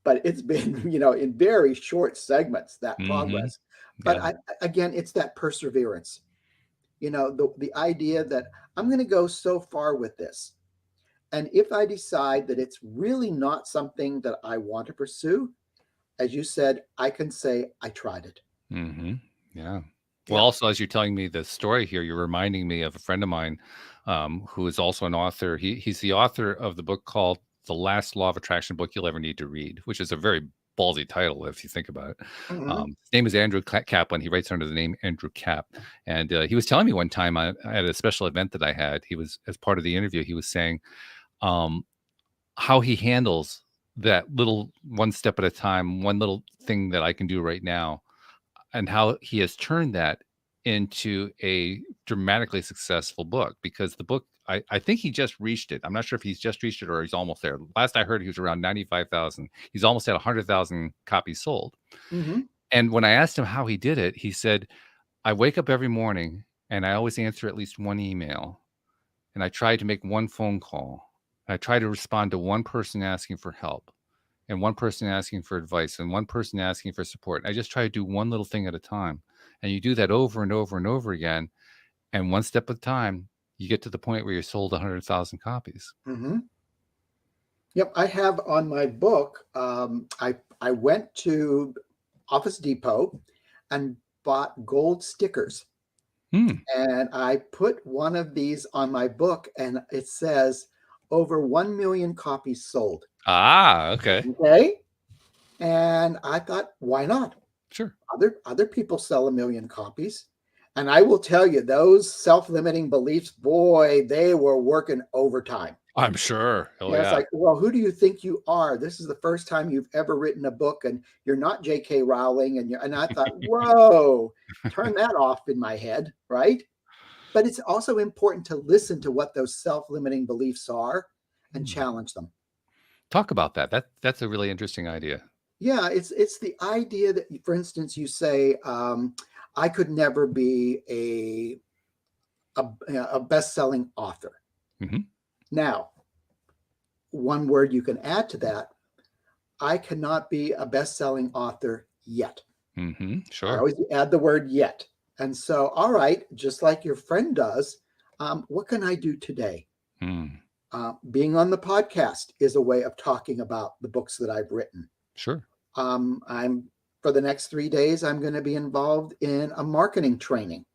but it's been, in very short segments, that progress. But again, it's that perseverance. The idea that I'm going to go so far with this. And if I decide that it's really not something that I want to pursue, as you said, I can say I tried it. Yeah. Well, Yeah. also, as you're telling me the story here, you're reminding me of a friend of mine who is also an author. He's the author of the book called The Last Law of Attraction Book You'll Ever Need to Read, which is a very ballsy title if you think about it. Hmm. His name is Andrew Kaplan. He writes under the name Andrew Cap. And he was telling me one time at a special event that I had, he was, as part of the interview, he was saying um, how he handles that little one step at a time, one little thing that I can do right now, and how he has turned that into a dramatically successful book, because the book, I think he just reached it. I'm not sure if he's just reached it or he's almost there. Last I heard, he was around 95,000. He's almost at 100,000 copies sold. Hmm. And when I asked him how he did it, he said, I wake up every morning and I always answer at least one email, and I try to make one phone call. I try to respond to one person asking for help, and one person asking for advice, and one person asking for support. I just try to do one little thing at a time. And you do that over and over and over again. And one step at a time, you get to the point where you're sold 100,000 copies. Hmm. Yep. I have on my book. I went to Office Depot and bought gold stickers, Hmm. and I put one of these on my book, and it says over 1 million copies sold. Ah, okay. Okay. And I thought, why not? Sure. Other people sell 1 million copies. And I will tell you, those self-limiting beliefs, boy, they were working overtime. I'm sure. Oh, Yeah, it's yeah. like, well, who do you think you are? This is the first time you've ever written a book, and you're not J.K. Rowling. And I thought, whoa, turn that off in my head, right? But it's also important to listen to what those self-limiting beliefs are and Hmm. challenge them. Talk about that. That's a really interesting idea. Yeah, it's the idea that, for instance, you say, I could never be a best-selling author. Hmm. Now, one word you can add to that, I cannot be a best-selling author yet. Hmm. I Sure. always add the word yet. And so, all right, just like your friend does, what can I do today? Hmm. Being on the podcast is a way of talking about the books that I've written. Sure. I'm For the next 3 days, I'm going to be involved in a marketing training.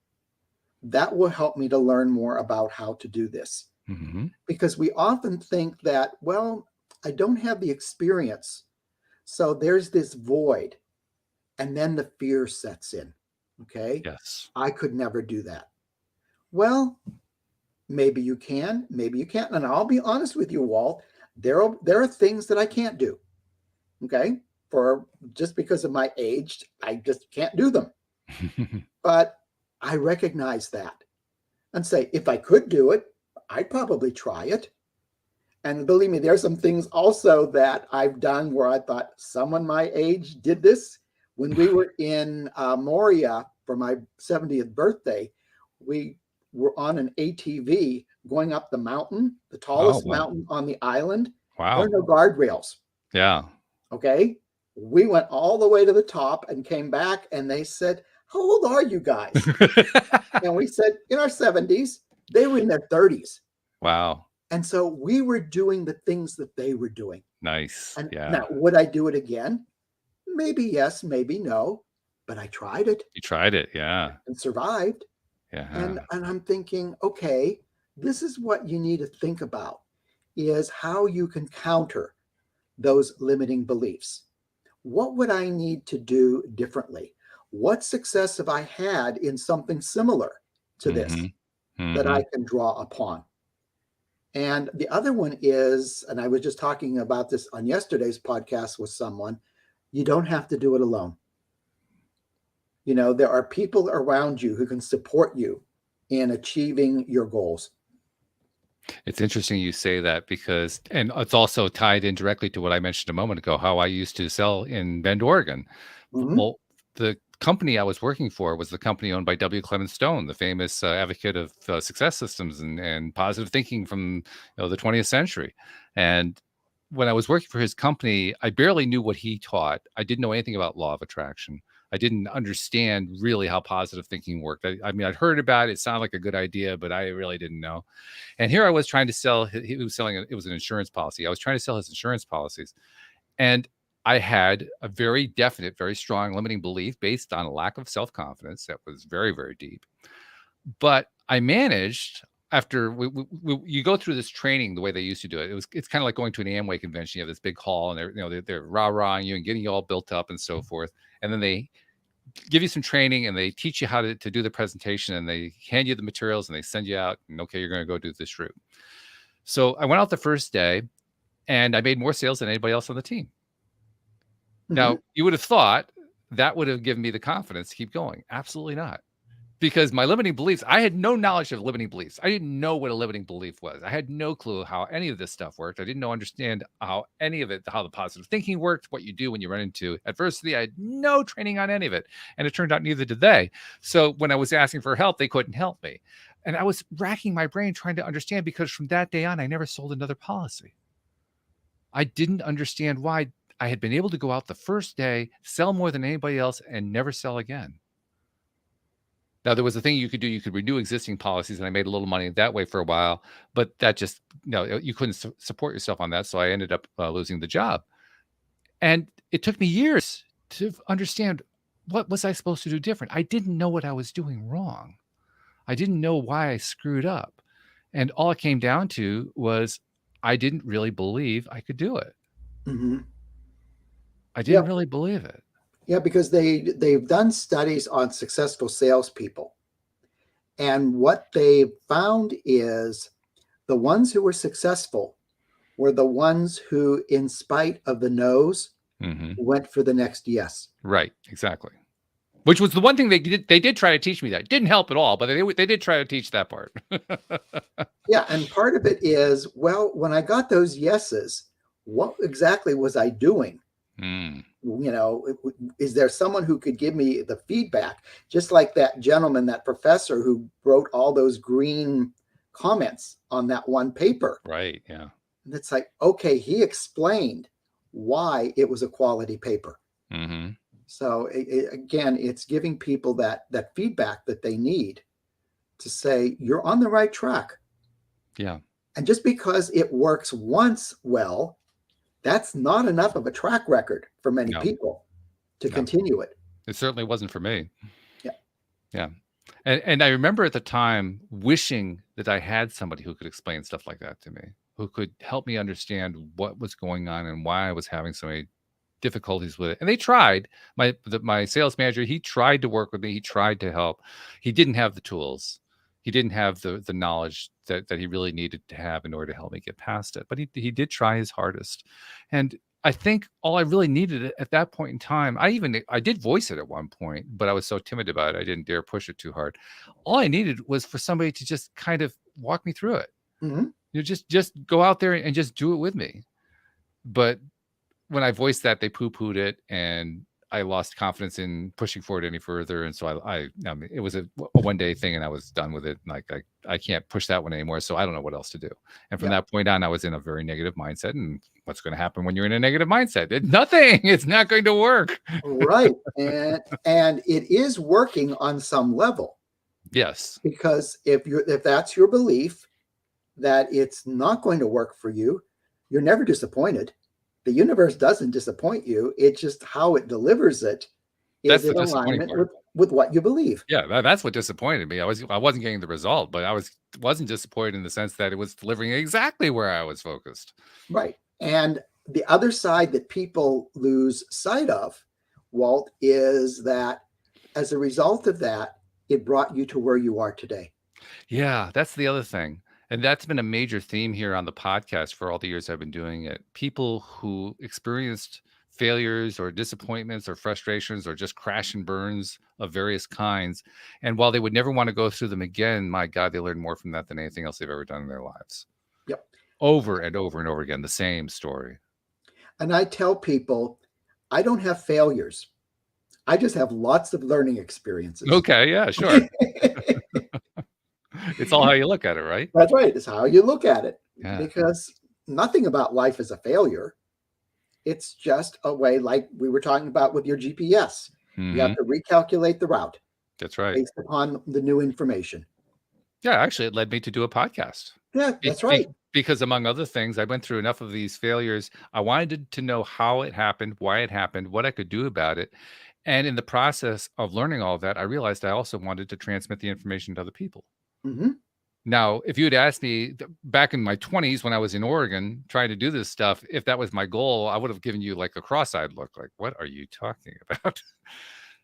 That will help me to learn more about how to do this. Hmm. Because we often think that, well, I don't have the experience. So there's this void. And then the fear sets in. Okay. Yes. I could never do that. Well, maybe you can, maybe you can't. And I'll be honest with you, Walt. There are things that I can't do. Okay. For just because of my age, I just can't do them. But I recognize that and say, if I could do it, I'd probably try it. And believe me, there's some things also that I've done where I thought someone my age did this. When we were in Moria for my 70th birthday, we were on an ATV going up the mountain, the Oh, tallest wow. mountain on the island. There are Wow. no guardrails. Yeah. Okay. We went all the way to the top and came back, and they said, how old are you guys? And we said, in our 70s. They were in their 30s. Wow. And so we were doing the things that they were doing. Nice. And Yeah. now, would I do it again? Maybe yes, maybe no. But I tried it You tried it. Yeah. and survived. Yeah. And I'm thinking, okay, this is what you need to think about, is how you can counter those limiting beliefs. What would I need to do differently? What success have I had in something similar to this Mhm. that I Mhm. can draw upon? And the other one is, and I was just talking about this on yesterday's podcast with someone, you don't have to do it alone. You know, there are people around you who can support you in achieving your goals. It's interesting you say that, because and it's also tied in directly to what I mentioned a moment ago, how I used to sell in Bend, Oregon. Mhm. Well, the company I was working for was the company owned by W. Clement Stone, the famous advocate of success systems and positive thinking from the 20th century. And when I was working for his company, I barely knew what he taught. I didn't know anything about law of attraction. I didn't understand really how positive thinking worked. I mean, I'd heard about it. It sounded like a good idea, but I really didn't know. And here I was trying to sell. He was selling. It was an insurance policy. I was trying to sell his insurance policies, and I had a very definite, very strong limiting belief based on a lack of self-confidence that was very, very deep. But I managed after you go through this training the way they used to do it. It's kind of like going to an Amway convention. You have this big hall, and they're rah-rahing you and getting you all built up and so forth. And then they give you some training and they teach you how to do the presentation, and they hand you the materials and they send you out. And okay, you're going to go do this route. So I went out the first day, and I made more sales than anybody else on the team. Now, you would have thought that would have given me the confidence to keep going. Absolutely not. Because my limiting beliefs, I had no knowledge of limiting beliefs. I didn't know what a limiting belief was. I had no clue how any of this stuff worked. I didn't understand how any of it, how the positive thinking worked, what you do when you run into adversity. I had no training on any of it. And it turned out neither did they. So when I was asking for help, they couldn't help me. And I was racking my brain trying to understand, because from that day on, I never sold another policy. I didn't understand why I had been able to go out the first day, sell more than anybody else, and never sell again. Now, there was a thing you could do. You could renew existing policies, and I made a little money that way for a while, but that just, you couldn't support yourself on that. So I ended up losing the job. And it took me years to understand, what was I supposed to do different? I didn't know what I was doing wrong. I didn't know why I screwed up. And all it came down to was I didn't really believe I could do it. I didn't really believe it. Yeah, because they've done studies on successful salespeople. And what they found is the ones who were successful were the ones who, in spite of the no's, went for the next yes. Right, exactly. Which was the one thing they did try to teach me that. It didn't help at all, but they did try to teach that part. Yeah, and part of it is, well, when I got those yeses, what exactly was I doing? Is there someone who could give me the feedback? Just like that gentleman, that professor who wrote all those green comments on that one paper. Right, yeah. And it's like, okay, he explained why it was a quality paper. So again, it's giving people that feedback that they need to say, you're on the right track. Yeah. And just because it works once well, that's not enough of a track record for many people to continue it. It certainly wasn't for me. Yeah. Yeah. And I remember at the time wishing that I had somebody who could explain stuff like that to me, who could help me understand what was going on and why I was having so many difficulties with it. And they tried. My sales manager, he tried to work with me. He tried to help. He didn't have the tools. He didn't have the knowledge that he really needed to have in order to help me get past it. But he did try his hardest. And I think all I really needed at that point in time, I did voice it at one point, but I was so timid about it, I didn't dare push it too hard. All I needed was for somebody to just kind of walk me through it. Just go out there and just do it with me. But when I voiced that, they poo-pooed it, and I lost confidence in pushing forward any further. And so I mean, it was a one-day thing, and I was done with it. Like I can't push that one anymore. So I don't know what else to do. And from that point on, I was in a very negative mindset. And what's going to happen when you're in a negative mindset? Nothing. It's not going to work. Right. And it is working on some level. Yes. Because if that's your belief that it's not going to work for you, you're never disappointed. The universe doesn't disappoint you. It's just how it delivers it is in alignment with what you believe. Yeah, that's what disappointed me. I wasn't getting the result, but I wasn't disappointed in the sense that it was delivering exactly where I was focused. Right. And the other side that people lose sight of, Walt, is that as a result of that, it brought you to where you are today. Yeah, that's the other thing. And that's been a major theme here on the podcast for all the years I've been doing it. People who experienced failures or disappointments or frustrations or just crash and burns of various kinds. And while they would never want to go through them again, my God, they learned more from that than anything else they've ever done in their lives. Yep. Over and over and over again, the same story. And I tell people, I don't have failures. I just have lots of learning experiences. Okay, yeah, sure. It's all how you look at it, right? That's right. It's how you look at it. Yeah. Because nothing about life is a failure. It's just a way, like we were talking about with your GPS. You have to recalculate the route. That's right. Based upon the new information. Yeah, actually, it led me to do a podcast. Yeah, that's right. Because among other things, I went through enough of these failures. I wanted to know how it happened, why it happened, what I could do about it. And in the process of learning all that, I realized I also wanted to transmit the information to other people. Hmm. Now, if you had asked me back in my 20s when I was in Oregon trying to do this stuff, if that was my goal, I would have given you like a cross-eyed look, like, what are you talking about?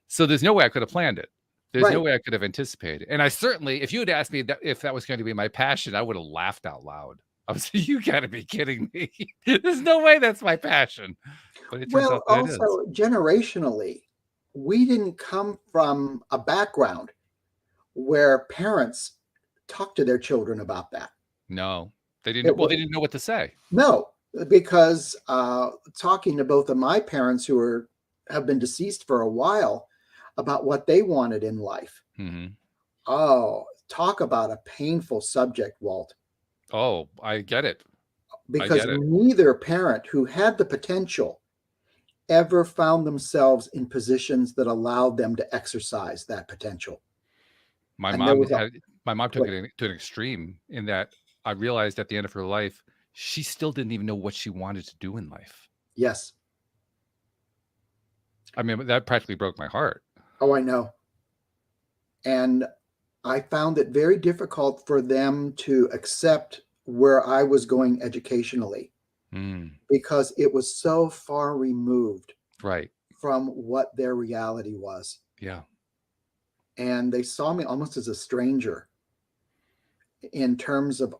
So there's no way I could have planned it. There's no Right. way I could have anticipated. And I certainly, if you had asked me that if that was going to be my passion, I would have laughed out loud. I was, you got to be kidding me. There's no way that's my passion. But it turns out Well, that it is. also generationally, we didn't come from a background where parents talk to their children about that. No, they didn't. It Well, they was didn't know what to say. no, because talking to both of my parents who have been deceased for a while about what they wanted in life. Hmm. Oh, talk about a painful subject, Walt, Oh, I get it. I because get it. neither parent who had the potential ever found themselves in positions that allowed them to exercise that potential. My And there mom was a had my mom took it to an extreme in that I realized at the end of her life, she still didn't even know what she wanted to do in life. yes. I mean, that practically broke my heart. Oh, I know. And I found it very difficult for them to accept where I was going educationally Mm, because it was so far removed right. from what their reality was. Yeah. And they saw me almost as a stranger in terms of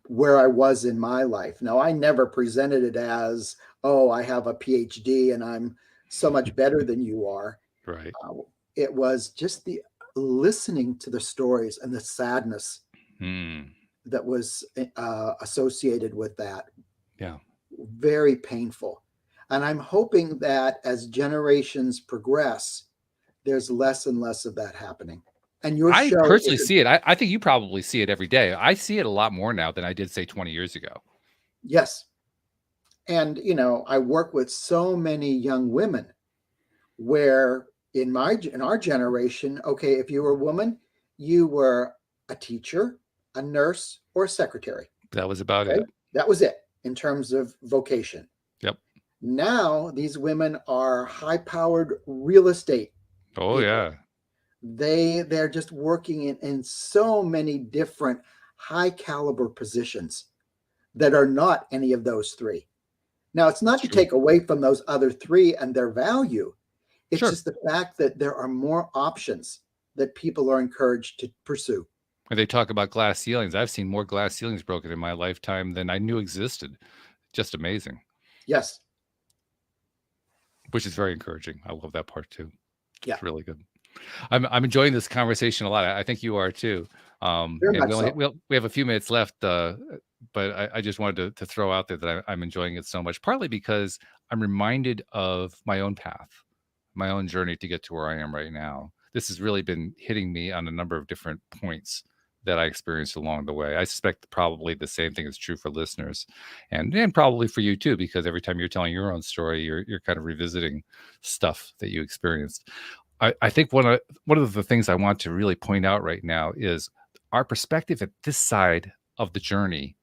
where I was in my life. Now, I never presented it as, oh, I have a PhD and I'm so much better than you are. Right. Uh, it was just the listening to the stories and the sadness Mm, that was associated with that. yeah. Very painful. And I'm hoping that as generations progress, there's less and less of that happening. And your I show personally is, see it. I think you probably see it every day. I see it a lot more now than I did, say, 20 years ago. yes. And, I work with so many young women where in our generation, okay, if you were a woman, you were a teacher, a nurse, or a secretary. That was about Okay. it. That was it in terms of vocation. Yep. Now these women are high-powered real estate Oh, people. yeah. They're just working in so many different high caliber positions that are not any of those three. Now, it's not It's to true. take away from those other three and their value. It's Sure. just the fact that there are more options that people are encouraged to pursue. When they talk about glass ceilings, I've seen more glass ceilings broken in my lifetime than I knew existed. Just amazing, Yes. which is very encouraging. I love that part too. Yeah. It's really good. I'm enjoying this conversation a lot. I think you are too. Very And much so. we have a few minutes left, but I just wanted to throw out there that I'm enjoying it so much. Partly because I'm reminded of my own path, my own journey to get to where I am right now. This has really been hitting me on a number of different points that I experienced along the way. I suspect probably the same thing is true for listeners, and probably for you too, because every time you're telling your own story, you're kind of revisiting stuff that you experienced. I think one of the things I want to really point out right now is our perspective at this side of the journey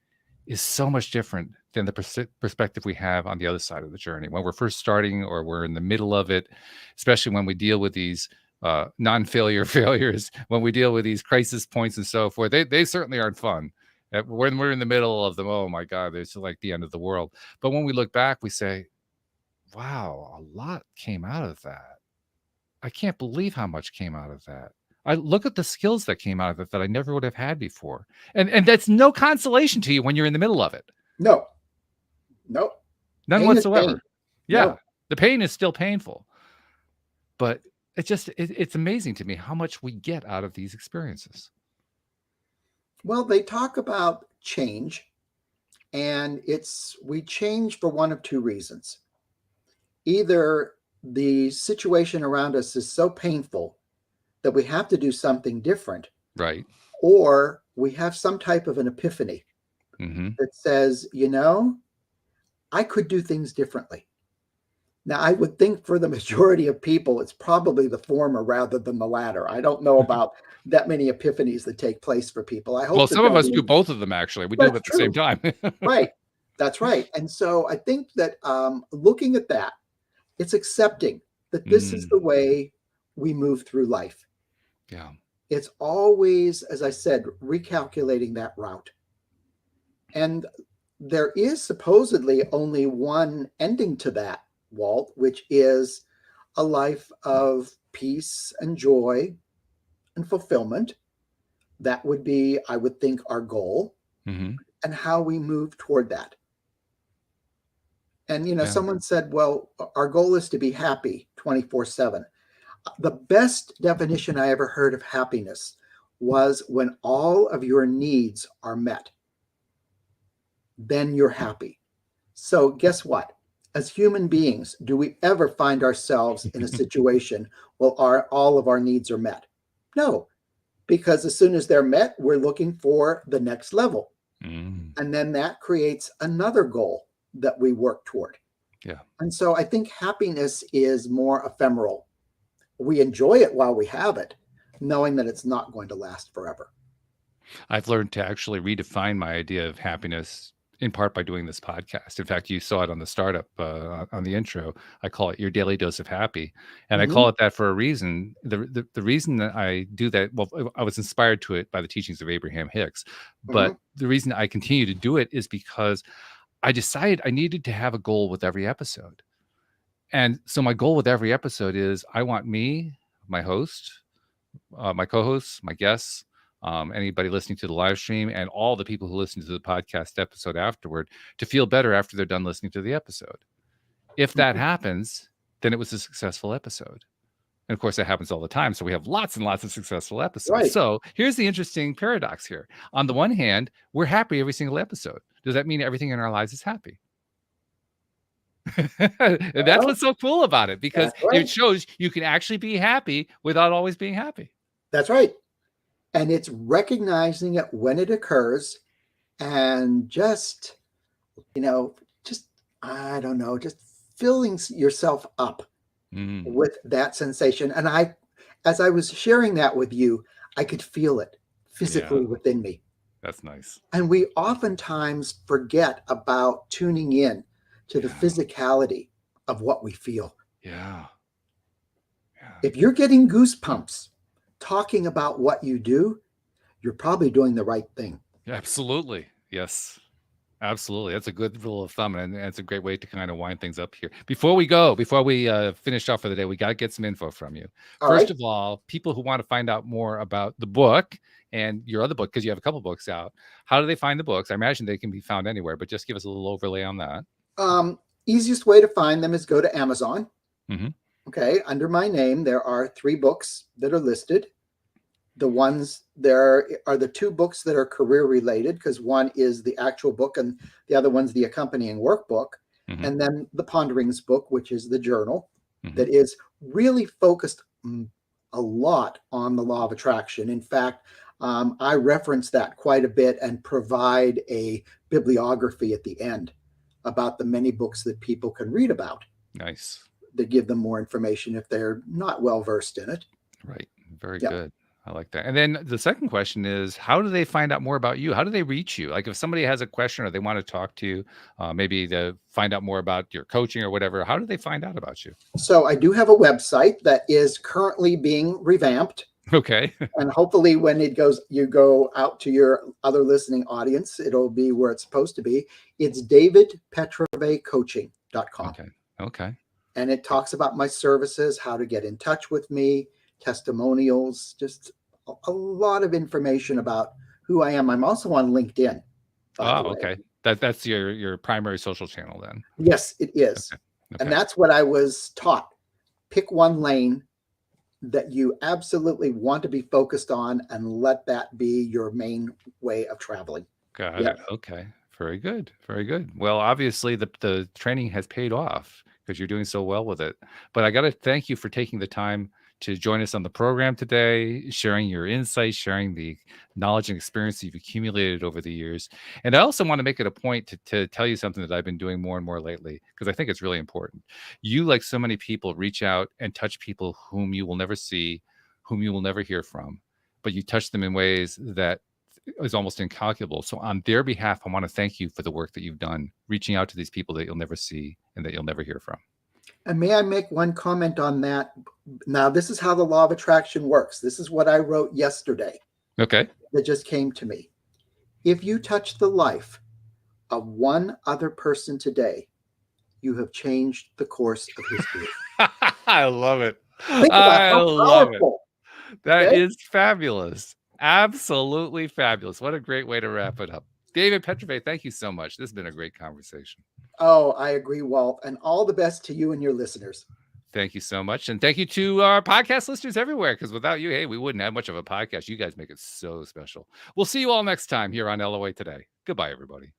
is so much different than the perspective we have on the other side of the journey. When we're first starting or we're in the middle of it, especially when we deal with these non-failure failures, when we deal with these crisis points and so forth, they certainly aren't fun. When we're in the middle of them, oh my God, it's like the end of the world. But when we look back, we say, wow, a lot came out of that. I can't believe how much came out of that. I look at the skills that came out of it that I never would have had before. And that's no consolation to you when you're in the middle of it. No, no. None Pain is pain. whatsoever. Yeah. No. The pain is still painful. But it's amazing to me how much we get out of these experiences. Well, they talk about change, and we change for one of two reasons. Either the situation around us is so painful that we have to do something different, Right. or we have some type of an epiphany Hmm. that says, I could do things differently. Now, I would think for the majority of people, it's probably the former rather than the latter. I don't know about that many epiphanies that take place for people. I Well, hope that some of they'll us do be. both of them, actually. We do them That's at the same true. time. Right. That's right. And so I think that looking at that, it's accepting that this is Mm, the way we move through life. yeah. It's always, as I said, recalculating that route. And there is supposedly only one ending to that, Walt, which is a life of peace and joy and fulfillment. That would be, I would think, our goal Hmm. and how we move toward that. And, Yeah. someone said, well, our goal is to be happy 24/7. The best definition I ever heard of happiness was when all of your needs are met, then you're happy. So, guess what? As human beings, do we ever find ourselves in a situation where all of our needs are met? No, because as soon as they're met, we're looking for the next level. Mm, And then that creates another goal that we work toward. yeah. And so I think happiness is more ephemeral. We enjoy it while we have it, knowing that it's not going to last forever. I've learned to actually redefine my idea of happiness in part by doing this podcast. In fact, you saw it on the startup on the intro. I call it your daily dose of happy, and I Hmm. call it that for a reason. The reason that I do that, well, I was inspired to it by the teachings of Abraham Hicks, Hmm. but the reason I continue to do it is because I decided I needed to have a goal with every episode. And so my goal with every episode is I want me, my host, my co-hosts, my guests, anybody listening to the live stream, and all the people who listen to the podcast episode afterward to feel better after they're done listening to the episode. If that happens, then it was a successful episode. And of course, that happens all the time. So we have lots and lots of successful episodes. Right. So here's the interesting paradox here. On the one hand, we're happy every single episode. Does that mean everything in our lives is happy? And that's Well, what's so cool about it, because that's it right. shows you can actually be happy without always being happy. That's right. And it's recognizing it when it occurs and just, you know, just, I don't know, just filling yourself up Mm, with that sensation. And as I was sharing that with you, I could feel it yeah, physically within me. that's nice. And we oftentimes forget about tuning in to the Yeah, physicality of what we feel. yeah, yeah. If you're getting goosebumps talking about what you do, you're probably doing the right thing. Absolutely. Yes. Absolutely. That's a good rule of thumb, and it's a great way to kind of wind things up here. Before we go, before we finish off for the day, we got to get some info from you. All First right. of all, people who want to find out more about the book and your other book, because you have a couple books out, how do they find the books? I imagine they can be found anywhere, but just give us a little overlay on that. Easiest way to find them is go to Amazon. Hmm. Okay. Under my name, there are 3 books that are listed. The ones there are the 2 books that are career related, because one is the actual book and the other one's the accompanying workbook. Hmm. And then the Ponderings book, which is the journal Hmm. that is really focused a lot on the law of attraction. In fact, I reference that quite a bit and provide a bibliography at the end about the many books that people can read about Nice. that give them more information if they're not well versed in it. Right. Very Yeah. good. I like that. And then the second question is, how do they find out more about you? How do they reach you? Like if somebody has a question or they want to talk to you, maybe to find out more about your coaching or whatever, how do they find out about you? So I do have a website that is currently being revamped. Okay. And hopefully when you go out to your other listening audience, it'll be where it's supposed to be. It's davidpetrovaycoaching.com. Okay. Okay. And it talks about my services, how to get in touch with me, testimonials, just a lot of information about who I am. I'm also on LinkedIn, by the Oh, way. okay. That's your primary social channel then. Yes, it is. Okay. And Okay. that's what I was taught. Pick one lane that you absolutely want to be focused on and let that be your main way of traveling. Got Yeah. it. Okay. Very good. Very good. Well, obviously the training has paid off because you're doing so well with it. But I got to thank you for taking the time to join us on the program today, sharing your insights, sharing the knowledge and experience you've accumulated over the years. And I also want to make it a point to tell you something that I've been doing more and more lately, because I think it's really important. You, like so many people, reach out and touch people whom you will never see, whom you will never hear from, but you touch them in ways that is almost incalculable. So on their behalf, I want to thank you for the work that you've done, reaching out to these people that you'll never see and that you'll never hear from. And may I make one comment on that? Now, this is how the law of attraction works. This is what I wrote yesterday. Okay. That just came to me. If you touch the life of one other person today, you have changed the course of history. I love it. Think about how powerful. That is fabulous. Absolutely fabulous. What a great way to wrap it up. David Petrovay, thank you so much. This has been a great conversation. Oh, I agree, Walt. And all the best to you and your listeners. Thank you so much. And thank you to our podcast listeners everywhere, because without you, hey, we wouldn't have much of a podcast. You guys make it so special. We'll see you all next time here on LOA Today. Goodbye, everybody.